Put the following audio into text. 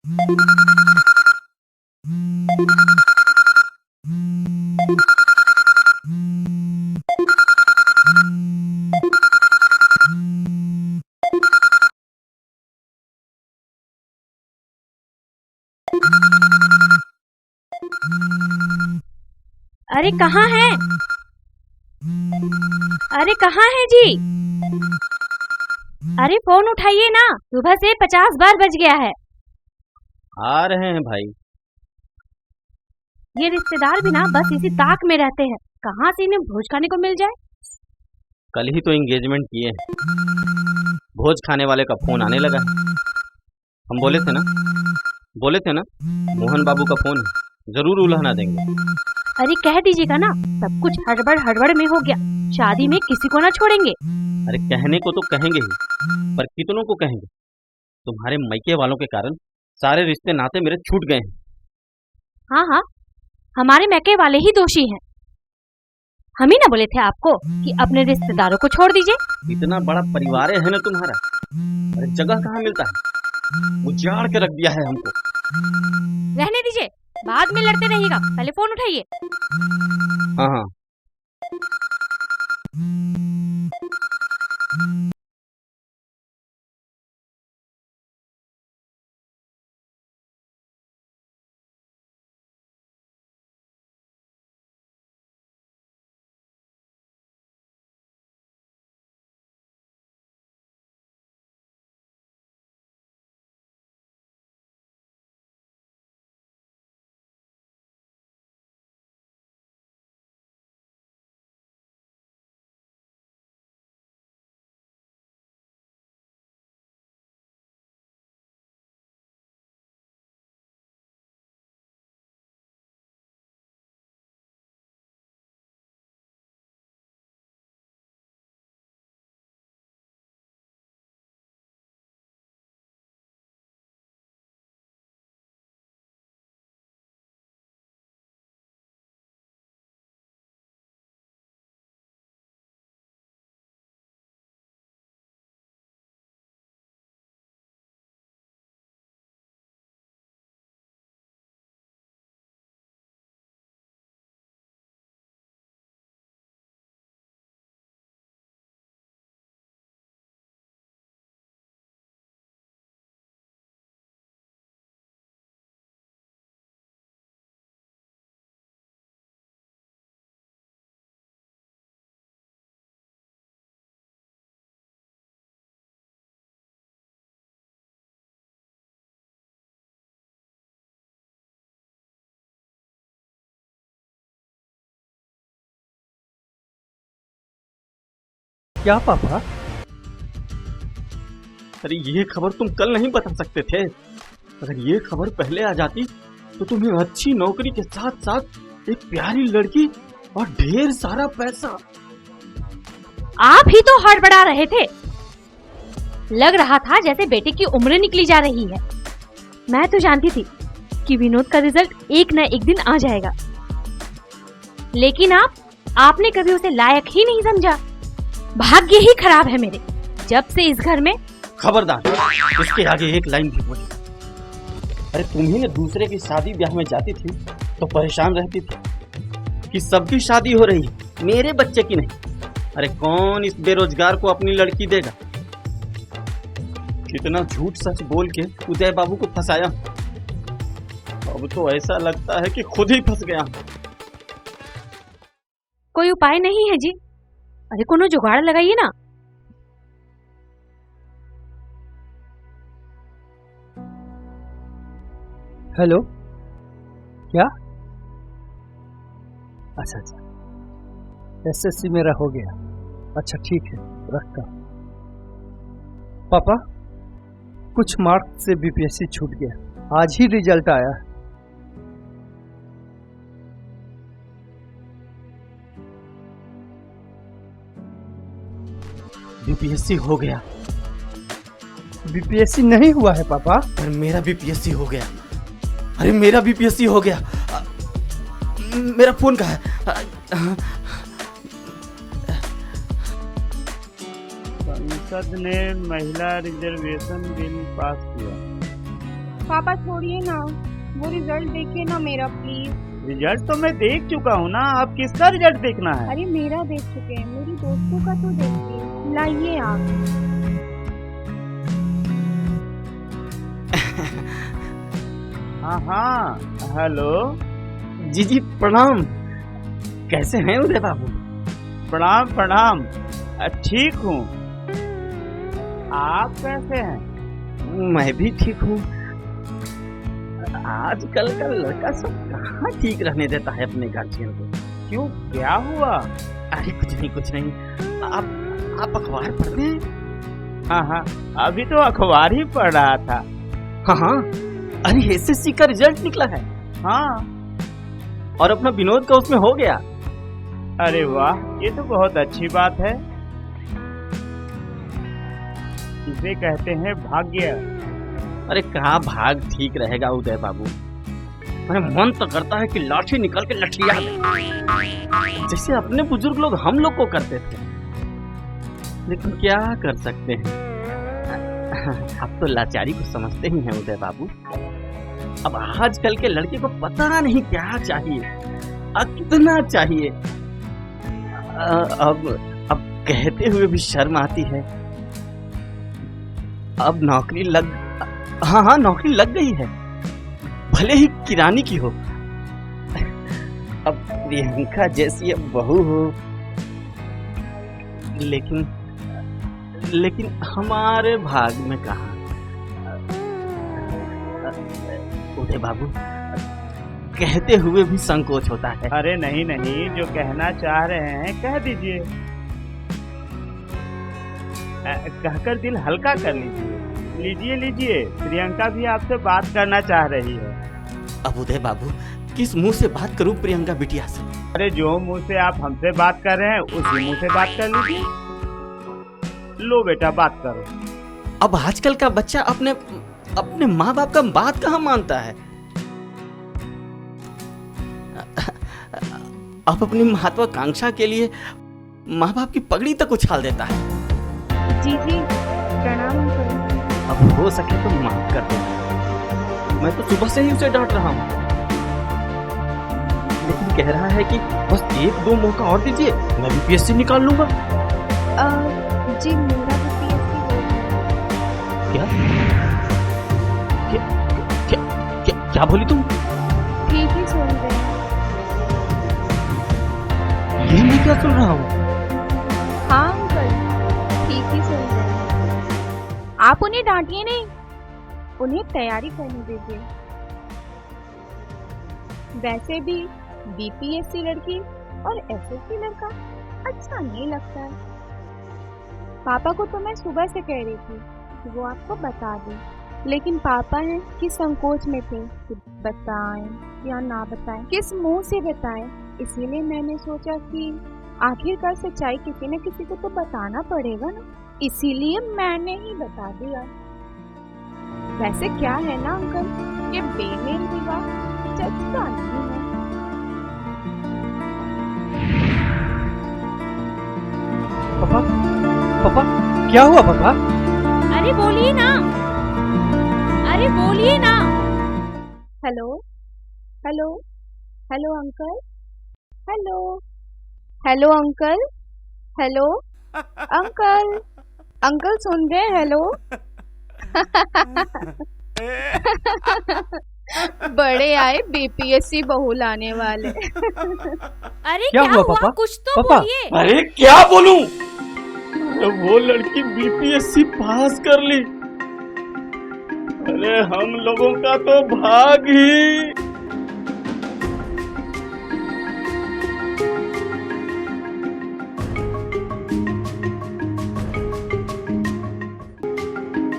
अरे कहाँ है? अरे कहाँ है जी? अरे फोन उठाइए ना, सुबह से 50 बार बज गया है। आ रहे हैं भाई। ये रिश्तेदार भी ना बस इसी ताक में रहते हैं, कहाँ से इन्हें भोज खाने को मिल जाए। कल ही तो एंगेजमेंट किए हैं, भोज खाने वाले का फोन आने लगा है। हम बोले थे ना मोहन बाबू का फोन है, जरूर उल्हना देंगे। अरे कह दीजिएगा ना, सब कुछ हड़बड़ में हो गया, शादी में किसी को ना छोड़ेंगे। अरे कहने को तो कहेंगे ही, पर कितनों को कहेंगे? तुम्हारे मैके वालों के कारण सारे रिश्ते नाते मेरे छूट गए हैं। हाँ हाँ, हमारे मैके वाले ही दोषी हैं। हम ही ना बोले थे आपको कि अपने रिश्तेदारों को छोड़ दीजिए। इतना बड़ा परिवार है ना तुम्हारा, अरे जगह कहाँ मिलता है, उजाड़ के रख दिया है हमको। रहने दीजिए, बाद में लड़ते रहिएगा, पहले फोन उठाइए। हाँ हाँ। क्या पापा? अरे ये खबर तुम कल नहीं बता सकते थे? अगर ये खबर पहले आ जाती तो तुम्हें अच्छी नौकरी के साथ साथ एक प्यारी लड़की और ढेर सारा पैसा। आप ही तो हड़बड़ा रहे थे, लग रहा था जैसे बेटे की उम्र निकली जा रही है। मैं तो जानती थी कि विनोद का रिजल्ट एक न एक दिन आ जाएगा, लेकिन आपने कभी उसे लायक ही नहीं समझा। भाग्य ही खराब है मेरे, जब से इस घर में। खबरदार, इसके आगे एक लाइन भी बोली। अरे तुम्ही ने दूसरे की शादी ब्याह में जाती थी तो परेशान रहती थी कि सबकी शादी हो रही है, मेरे बच्चे की नहीं। अरे कौन इस बेरोजगार को अपनी लड़की देगा? कितना झूठ सच बोल के उदय बाबू को फंसाया। अब तो ऐसा लगता है कि खुद ही फंस गया। कोई उपाय नहीं है जी? अरे कोनो जुगाड़ लगाइए ना। हेलो, क्या? अच्छा, एसएससी मेरा हो गया। अच्छा ठीक है, रखता। पापा, कुछ मार्क्स से बीपीएससी छूट गया, आज ही रिजल्ट आया। बीपीएससी हो गया? बीपीएससी नहीं हुआ है पापा। पर मेरा बीपीएससी हो गया। अरे मेरा बीपीएससी हो गया। मेरा फोन कहाँ है? संसद ने महिला रिजर्वेशन बिल पास किया। पापा छोड़िए ना, वो रिजल्ट देखिए ना मेरा प्लीज। रिजल्ट तो मैं देख चुका हूँ ना, अब किसका रिजल्ट देखना है? अरे मेरा देख चुके हैं, मेरी दोस्तों का तो देखिए। लाइए आप। हाँ हाँ, हेलो। जी जी प्रणाम। कैसे हैं उदय बाबू? प्रणाम प्रणाम, ठीक हूँ। आप कैसे हैं? मैं भी ठीक हूँ। आजकल का लड़का सब कहाँ ठीक रहने देता है अपने गार्जियन को। क्यों, क्या हुआ? अरे कुछ नहीं। आप अखबार पढ़ते हैं? हाँ हाँ, अभी तो अखबार ही पढ़ रहा था। हाँ, अरे एसएससी का रिजल्ट निकला है। हाँ, और अपना विनोद का उसमें हो गया। अरे वाह, ये तो बहुत अच्छी बात है। इसे कहते हैं भाग्य। अरे कहाँ भाग ठीक रहेगा उदय बाबू। मेरा मन तो करता है कि लाठी निकाल के लठिया दे, जैसे अपने बुजुर्ग लोग हम लोग को करते थे। लेकिन क्या कर सकते हैं, आप तो लाचारी को समझते ही हैं उदय बाबू। अब आजकल के लड़के को पता नहीं क्या चाहिए, कितना चाहिए। अब कहते हुए भी शर्म आती है। अब नौकरी लग हाँ नौकरी लग गई है, भले ही किरानी की हो। अब प्रियंका जैसी अब बहू हो, लेकिन हमारे भाग में कहाँ। उदय बाबू, कहते हुए भी संकोच होता है। अरे नहीं नहीं, जो कहना चाह रहे हैं कह दीजिए। कहकर दिल हल्का कर लीजिए। लीजिए, प्रियंका भी आपसे बात करना चाह रही है। अब उदय बाबू, किस मुंह से बात करूं प्रियंका बिटिया से? अरे जो मुंह से आप हमसे बात कर रहे हैं उसी मुंह से बात कर लीजिए। लो बेटा, बात करो। अब आजकल का बच्चा अपने माँ बाप का बात कहाँ मानता है। अब अपनी महत्वाकांक्षा के लिए माँ बाप की पगड़ी तक उछाल देता है। जी प्रणाम अंकल। अब हो सके तो माफ कर दो। मैं तो सुबह से ही उसे डांट रहा हूँ, लेकिन कह रहा है कि बस 1-2 मौका और दीजिए, मैं भी बीपीएससी निकाल लूंगा। जी मेरा बीपीएससी क्या क्या क्या क्या बोली तुम? ठीक ही सुन रहे हैं। ये मैं क्या सुन रहा हूँ? हाँ अंकल, ठीक ही सुन रहे हैं। आप उन्हें डांटिए नहीं, उन्हें तैयारी करने दीजिए। वैसे भी बीपीएससी लड़की और एसएससी लड़का अच्छा नहीं लगता है। पापा को तो मैं सुबह से कह रही थी कि वो आपको बता दें, लेकिन पापा हैं कि संकोच में थे कि बताएं या ना बताएं, किस मुंह से बताएं। इसीलिए मैंने सोचा कि आखिरकार सच्चाई किसी न किसी को तो बताना पड़ेगा ना, इसीलिए मैंने ही बता दिया। वैसे क्या है ना अंकल, ये बेमेल विवाह जचता नहीं है। पापा क्या हुआ पापा? अरे बोलिए ना, अरे बोलिए ना। Hello hello hello uncle, hello hello uncle, hello uncle, uncle सुन रहे? हेलो। बड़े आए बीपीएससी बहू लाने वाले। अरे क्या हुआ पापा? कुछ तो पापा? बोलिए। अरे क्या बोलूं? वो लड़की बीपीएससी पास कर ली। अरे हम लोगों का तो भाग ही